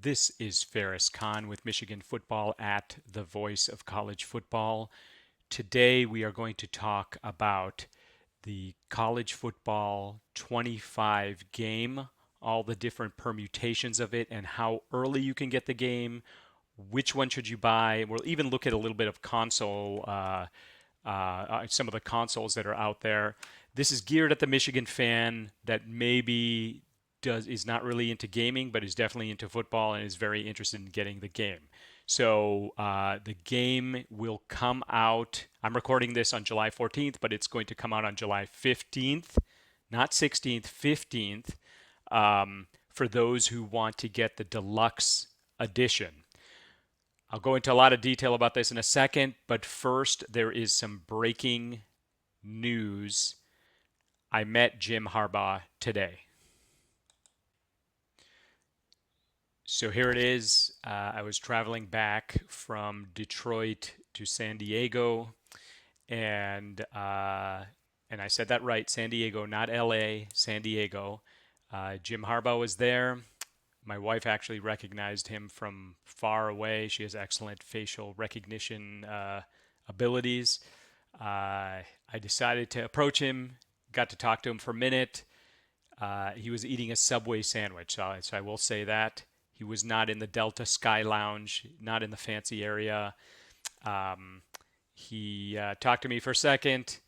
This is Farris with Michigan Football at the Voice of College Football. Today we are going to talk about the college football 25 game, all the different permutations of it, and how early you can get the game, which one should you buy. We'll even look at a little bit of some of the consoles that are out there. This is geared at the Michigan fan that maybe is not really into gaming, but is definitely into football and is very interested in getting the game. So the game will come out. I'm recording this on July 14th, but it's going to come out on July 15th, not 16th, 15th, for those who want to get the deluxe edition. I'll go into a lot of detail about this in a second, but first, there is some breaking news. I met Jim Harbaugh today. So here it is. I was traveling back from Detroit to San Diego, and I said that right, San Diego, not LA, San Diego. Jim Harbaugh was there. My wife actually recognized him from far away. She has excellent facial recognition abilities. I decided to approach him, got to talk to him for a minute. He was eating a Subway sandwich, so I will say that. He was not in the Delta Sky Lounge, not in the fancy area. He talked to me for a second.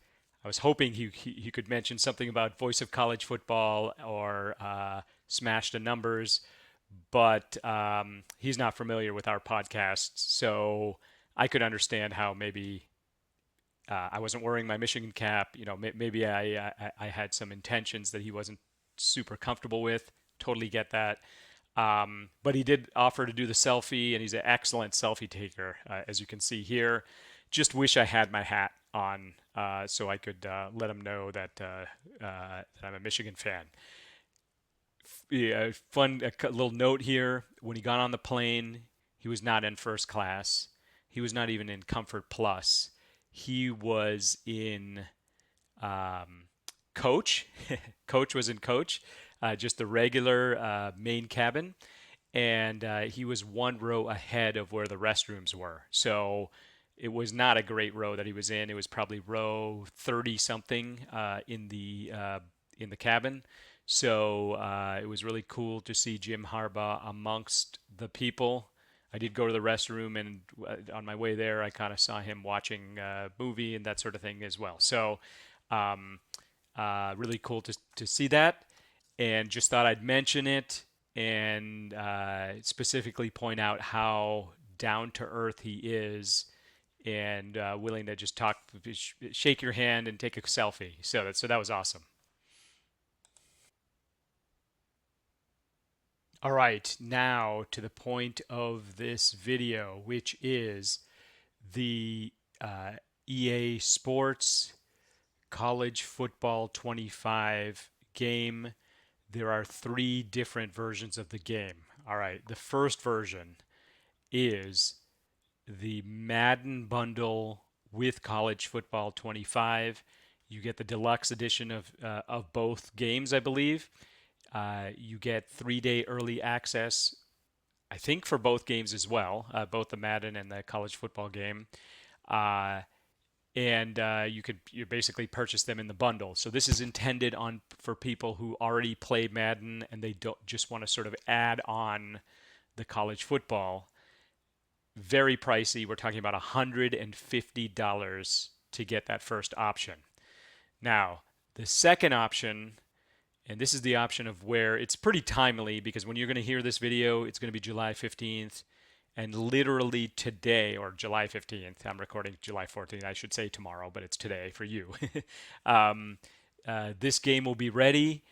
I was hoping he could mention something about Voice of College Football or Smash the Numbers, but he's not familiar with our podcast, so I could understand how maybe I wasn't wearing my Michigan cap. You know, maybe I had some intentions that he wasn't super comfortable with. Totally get that. But he did offer to do the selfie, and he's an excellent selfie taker, as you can see here. Just wish I had my hat on so I could let him know that I'm a Michigan fan. Yeah, little note here. When he got on the plane, he was not in first class. He was not even in Comfort Plus. He was in Coach. Coach was in Coach, just the regular main cabin. And he was one row ahead of where the restrooms were. So it was not a great row that he was in. It was probably row 30 something in the cabin. So it was really cool to see Jim Harbaugh amongst the people. I did go to the restroom, and on my way there, I kind of saw him watching a movie and that sort of thing as well. So um, really cool to see that, and just thought I'd mention it and specifically point out how down to earth he is and willing to just talk, shake your hand, and take a selfie. So that was awesome. All right, now to the point of this video, which is the EA Sports College Football 25 game. There are three different versions of the game. All right, the first version is the Madden bundle with College Football 25. You get the deluxe edition of both games, I believe. You get 3-day early access, I think, for both games as well, both the Madden and the college football game. Uh, and you basically purchase them in the bundle. So this is intended on for people who already play Madden and they don't just want to sort of add on the college football. Very pricey. We're talking about $150 to get that first option. Now, the second option, and this is the option of where it's pretty timely because when you're going to hear this video, it's going to be July 15th. And literally today, or July 15th, I'm recording July 14th, I should say tomorrow, but it's today for you. um, this game will be ready.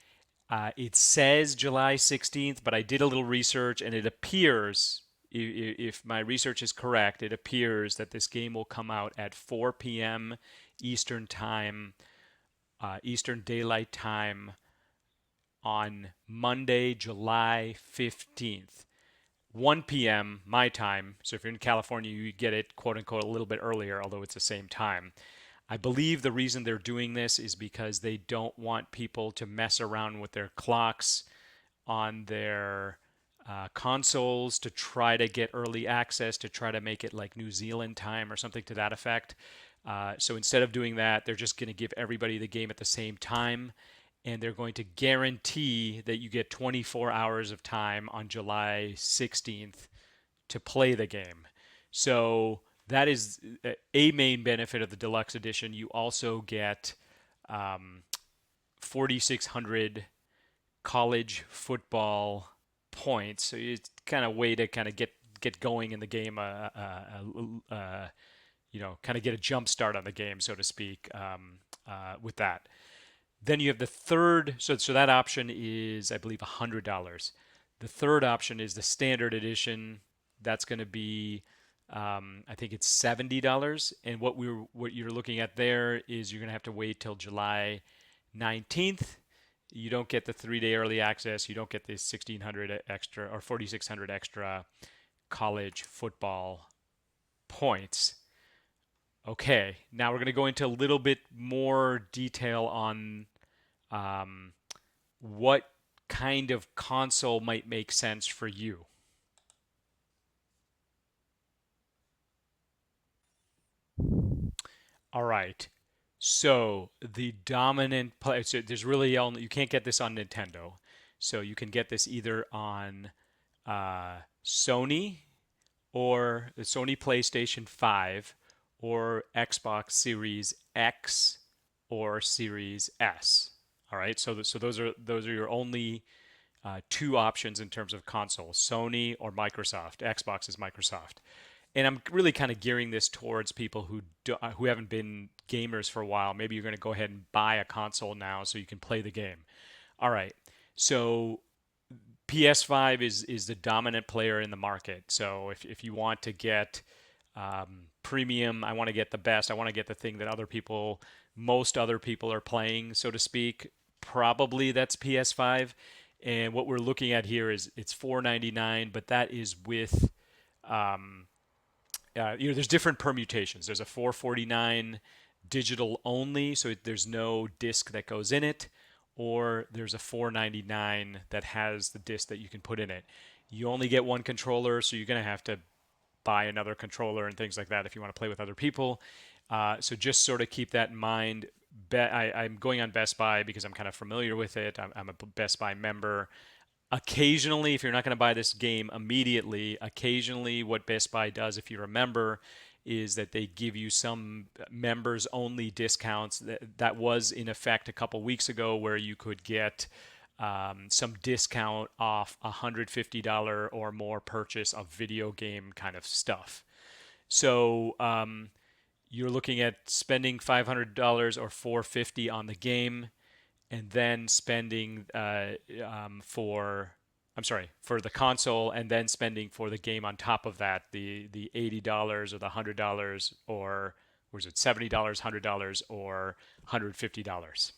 It says July 16th, but I did a little research and it appears, if my research is correct, it appears that this game will come out at 4 p.m. Eastern Time, Eastern Daylight Time on Monday, July 15th. 1 p.m. my time. So if you're in California, you get it, quote unquote, a little bit earlier, although it's the same time. I believe the reason they're doing this is because they don't want people to mess around with their clocks on their consoles to try to get early access, to try to make it like New Zealand time or something to that effect. So instead of doing that, they're just going to give everybody the game at the same time, and they're going to guarantee that you get 24 hours of time on July 16th to play the game. So that is a main benefit of the deluxe edition. You also get 4,600 college football points. So it's kind of way to kind of get going in the game, kind of get a jump start on the game, so to speak, with that. Then you have the third. So that option is, I believe, $100. The third option is the standard edition. That's going to be, I think it's $70. And what you're looking at there is you're going to have to wait till July 19th. You don't get the 3-day early access. You don't get the 1,600 extra or 4,600 extra college football points. Okay, now we're going to go into a little bit more detail on what kind of console might make sense for you. All right. So the dominant play. So there's really only, you can't get this on Nintendo. So you can get this either on Sony or the Sony PlayStation 5 or Xbox Series X or Series S. All right. So those are your only two options in terms of console: Sony or Microsoft. Xbox is Microsoft. And I'm really kind of gearing this towards people who haven't been gamers for a while. Maybe you're going to go ahead and buy a console now so you can play the game. All right. So PS5 is the dominant player in the market. So if you want to get premium, I want to get the best. I want to get the thing that most other people are playing, so to speak. Probably that's PS5. And what we're looking at here is it's $499, but that is with there's different permutations. There's a 449 digital only, so there's no disc that goes in it, or there's a 499 that has the disc that you can put in it. You only get one controller, so you're going to have to buy another controller and things like that if you want to play with other people. So just sort of keep that in mind. I'm going on Best Buy because I'm kind of familiar with it. I'm a Best Buy member. Occasionally, if you're not going to buy this game immediately, occasionally what Best Buy does, if you remember, is that they give you some members only discounts. That was in effect a couple weeks ago, where you could get some discount off $150 or more purchase of video game kind of stuff. So you're looking at spending $500 or $450 on the game, and then spending for the console, and then spending for the game on top of that, the $80 or the $100, or was it $70, $100, or $150.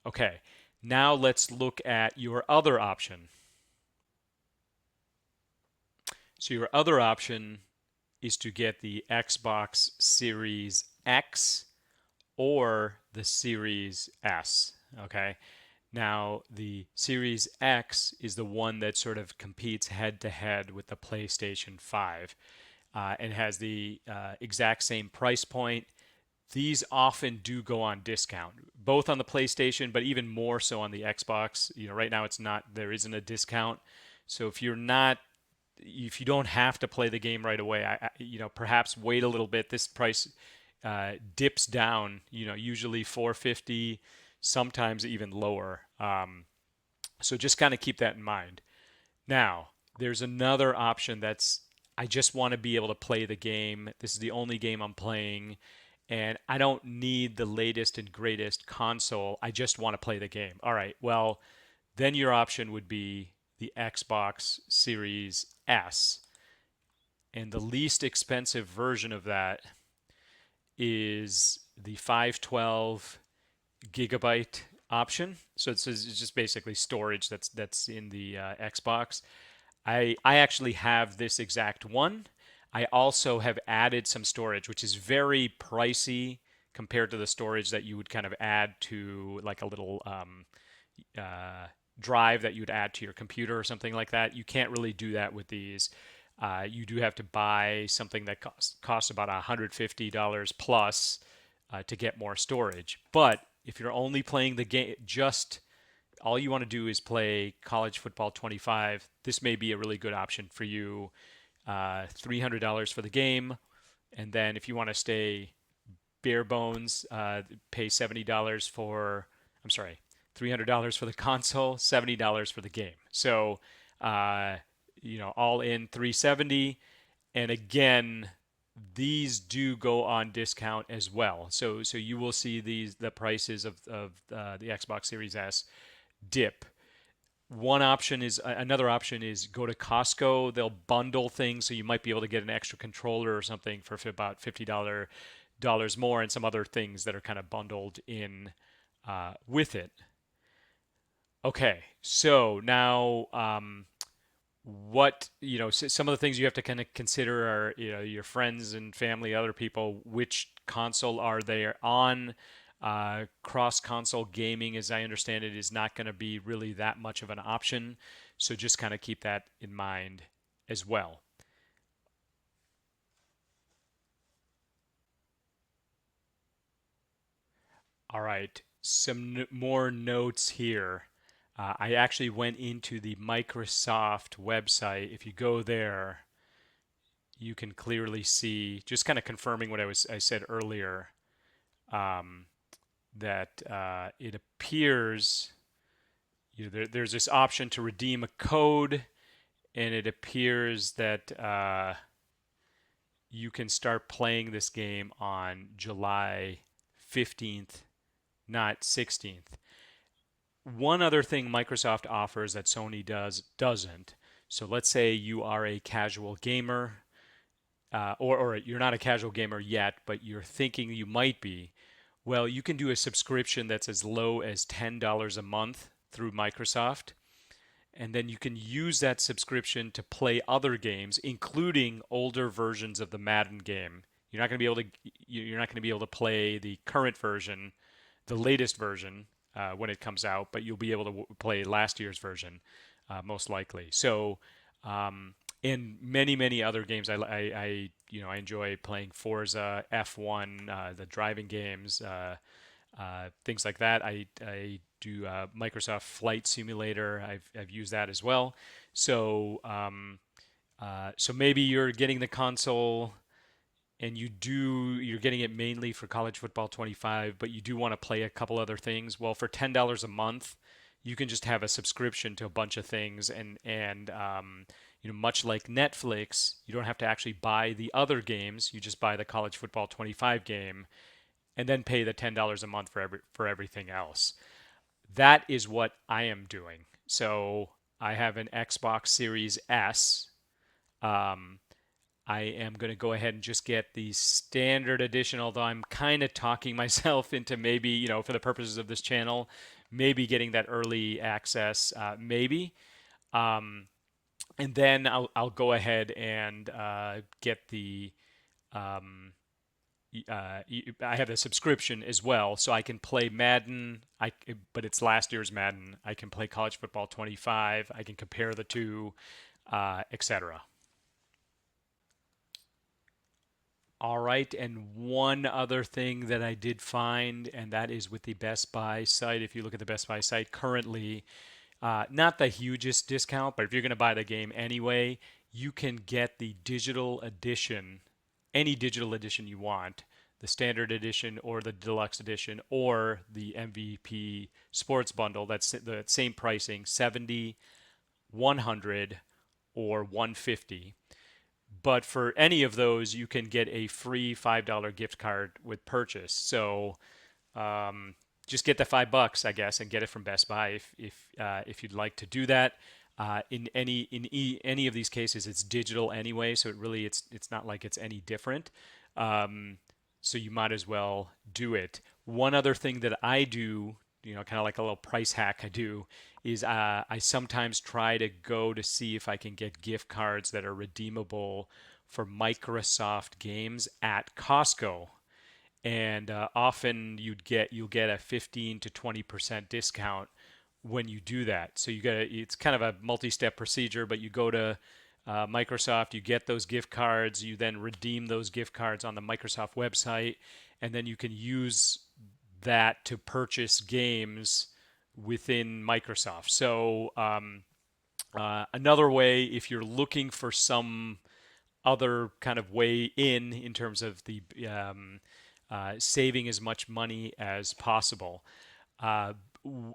Okay, now let's look at your other option. So your other option is to get the Xbox Series X or the Series S. Okay. Now, the Series X is the one that sort of competes head to head with the PlayStation 5 and has the exact same price point. These often do go on discount, both on the PlayStation, but even more so on the Xbox. Right now there isn't a discount. So if you don't have to play the game right away, perhaps wait a little bit. This price dips down, usually 450, sometimes even lower. So just kind of keep that in mind. Now, there's another option I just want to be able to play the game. This is the only game I'm playing, and I don't need the latest and greatest console. I just want to play the game. All right, well, then your option would be the Xbox Series S. And the least expensive version of that is the 512 gigabyte option. So it's just basically storage that's in the Xbox. I actually have this exact one. I also have added some storage, which is very pricey compared to the storage that you would kind of add to like a little drive that you'd add to your computer or something like that. You can't really do that with these. You do have to buy something that costs about $150 plus to get more storage. But if you're only playing the game, just all you want to do is play college football 25, this may be a really good option for you. $300 for the game, and then if you want to stay bare bones, pay $70 for, I'm sorry, $300 for the console, $70 for the game. So, uh, all in 370. And again, these do go on discount as well. So you will see the prices of the Xbox Series S dip. Another option is go to Costco. They'll bundle things, so you might be able to get an extra controller or something for about $50 more, and some other things that are kind of bundled in with it. Okay, so now what some of the things you have to kind of consider are your friends and family, other people. Which console are they on? Cross console gaming, as I understand it, is not going to be really that much of an option. So just kind of keep that in mind as well. All right, some more notes here. I actually went into the Microsoft website. If you go there, you can clearly see, just kind of confirming what I said earlier, um, that it appears there's this option to redeem a code, and it appears that you can start playing this game on July 15th, not 16th. One other thing Microsoft offers that Sony doesn't. So let's say you are a casual gamer, or you're not a casual gamer yet, but you're thinking you might be. Well, you can do a subscription that's as low as $10 a month through Microsoft, and then you can use that subscription to play other games, including older versions of the Madden game. You're not going to be able to play the current version, the latest version when it comes out, but you'll be able to play last year's version most likely. So, in many other games, I enjoy playing Forza, F1, the driving games, things like that. I do Microsoft Flight Simulator. I've used that as well. So so maybe you're getting the console and you're getting it mainly for college football 25, but you do want to play a couple other things. Well, for $10 a month, you can just have a subscription to a bunch of things, and much like Netflix, you don't have to actually buy the other games. You just buy the college football 25 game, and then pay the $10 a month for everything else. That is what I am doing. So I have an Xbox Series S. Um, I am going to go ahead and just get the standard edition, although I'm kind of talking myself into maybe, for the purposes of this channel, maybe getting that early access, maybe. Um, and then I'll go ahead and get the um, I have a subscription as well, so I can play Madden. But it's last year's Madden. I can play College Football 25. I can compare the two, etc. All right, and one other thing that I did find, and that is with the Best Buy site. If you look at the Best Buy site currently, not the hugest discount, but if you're going to buy the game anyway, you can get the digital edition, any digital edition you want, the standard edition or the deluxe edition or the MVP sports bundle. That's the same pricing, 70, 100, or 150. But for any of those, you can get a free $5 gift card with purchase. So just get the $5, I guess, and get it from Best Buy if you'd like to do that. In any of these cases, it's digital anyway, so it's not like it's any different. So you might as well do it. One other thing that I do, kind of like a little price hack I do, is I sometimes try to go to see if I can get gift cards that are redeemable for Microsoft games at Costco. And often you'll get a 15 to 20% discount when you do that. So it's kind of a multi-step procedure, but you go to Microsoft, you get those gift cards, you then redeem those gift cards on the Microsoft website, and then you can use that to purchase games within Microsoft. So another way, if you're looking for some other kind of way in terms of the saving as much money as possible. Uh,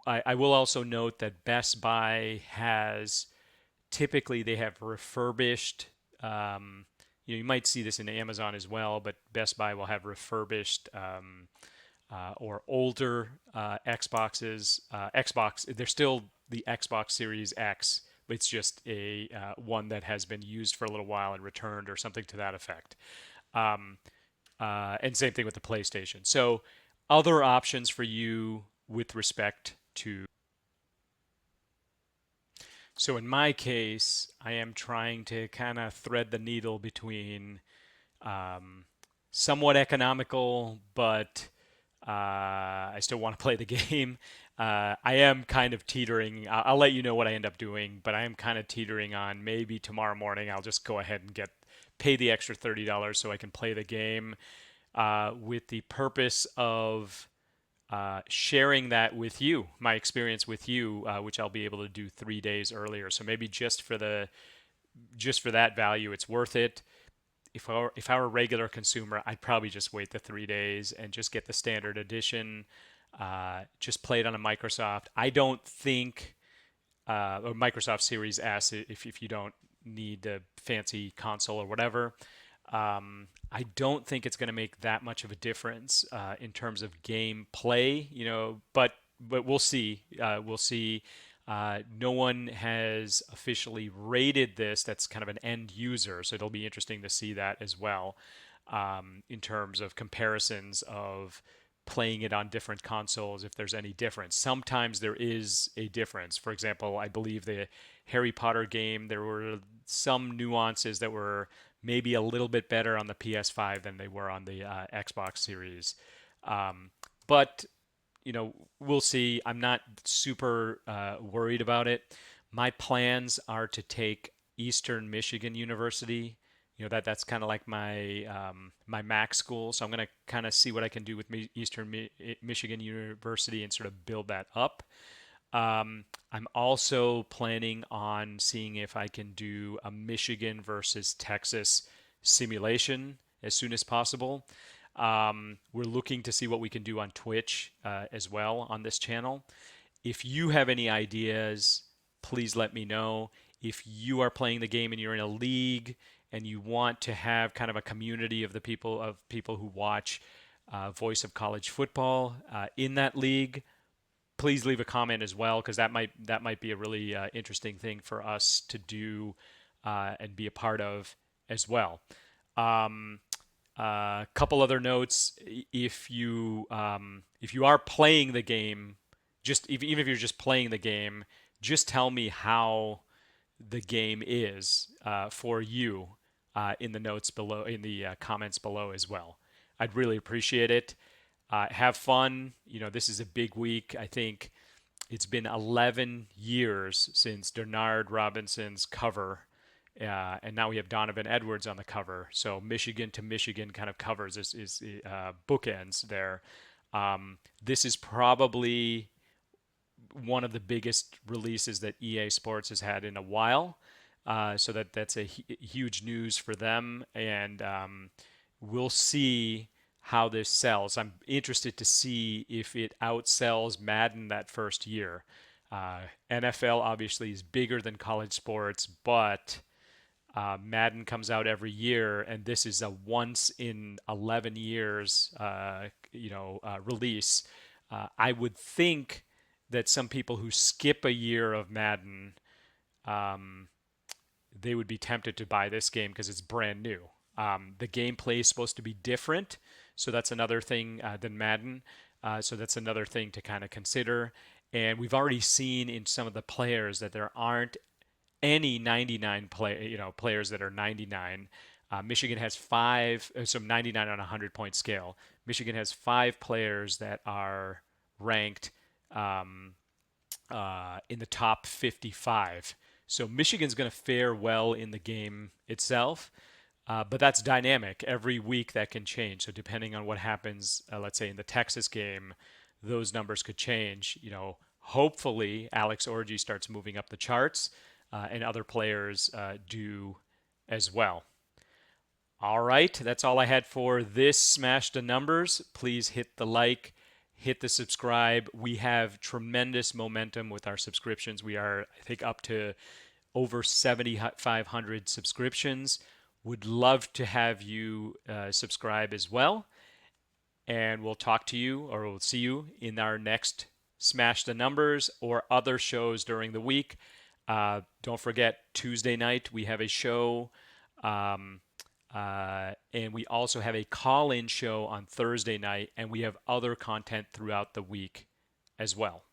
I will also note that Best Buy has typically they have refurbished. You might see this in Amazon as well, but Best Buy will have refurbished or older Xboxes. Xbox, they're still the Xbox Series X, but it's just a one that has been used for a little while and returned or something to that effect. Um, and same thing with the PlayStation. So other options for you with respect to. So in my case, I am trying to kind of thread the needle between um, somewhat economical, but I still want to play the game. I am kind of teetering. I'll let you know what I end up doing, but I am kind of teetering on maybe tomorrow morning I'll just go ahead and pay the extra $30 so I can play the game with the purpose of sharing that with you, my experience with you, which I'll be able to do 3 days earlier. So maybe just for that value, it's worth it. If I were a regular consumer, I'd probably just wait the 3 days and just get the standard edition. Just play it on a Microsoft. I don't think or Microsoft Series S if you don't need the fancy console or whatever. I don't think it's going to make that much of a difference in terms of game play, but we'll see. We'll see. No one has officially rated this. That's kind of an end user, so it'll be interesting to see that as well in terms of comparisons of playing it on different consoles if there's any difference. Sometimes there is a difference. For example, I believe the Harry Potter game, there were some nuances that were maybe a little bit better on the PS5 than they were on the Xbox Series. But we'll see. I'm not super worried about it. My plans are to take Eastern Michigan University. That's kind of like my Mac school. So I'm going to kind of see what I can do with Eastern Michigan University and sort of build that up. I'm also planning on seeing if I can do a Michigan versus Texas simulation as soon as possible. We're looking to see what we can do on Twitch as well on this channel. If you have any ideas, please let me know. If you are playing the game and you're in a league and you want to have kind of a community of people who watch Voice of College Football in that league, please leave a comment as well because that might be a really interesting thing for us to do and be a part of as well. A couple other notes: if you are playing the game, even if you're just playing the game, just tell me how the game is for you in the notes below, in the comments below as well. I'd really appreciate it. Have fun. This is a big week. I think it's been 11 years since Denard Robinson's cover, and now we have Donovan Edwards on the cover. So Michigan to Michigan kind of covers is bookends there. This is probably one of the biggest releases that EA Sports has had in a while. So that's a huge news for them, and we'll see how this sells. I'm interested to see if it outsells Madden that first year. NFL obviously is bigger than college sports, but Madden comes out every year, and this is a once in 11 years, release. I would think that some people who skip a year of Madden, they would be tempted to buy this game because it's brand new. The gameplay is supposed to be different, so that's another thing than Madden. So that's another thing to kind of consider. And we've already seen in some of the players that there aren't any 99 players that are 99. Michigan has five, so 99 on a 100-point scale. Michigan has five players that are ranked in the top 55. So Michigan's going to fare well in the game itself, but that's dynamic. Every week that can change. So depending on what happens, let's say in the Texas game, those numbers could change. Hopefully Alex Orji starts moving up the charts, and other players do as well. All right, that's all I had for this Smash the Numbers. Please hit the like, hit the subscribe. We have tremendous momentum with our subscriptions. We are, I think, up to over 7,500 subscriptions. Would love to have you subscribe as well. And we'll talk to you, or we'll see you in our next Smash the Numbers or other shows during the week. Don't forget, Tuesday night we have a show. And we also have a call-in show on Thursday night, and we have other content throughout the week as well.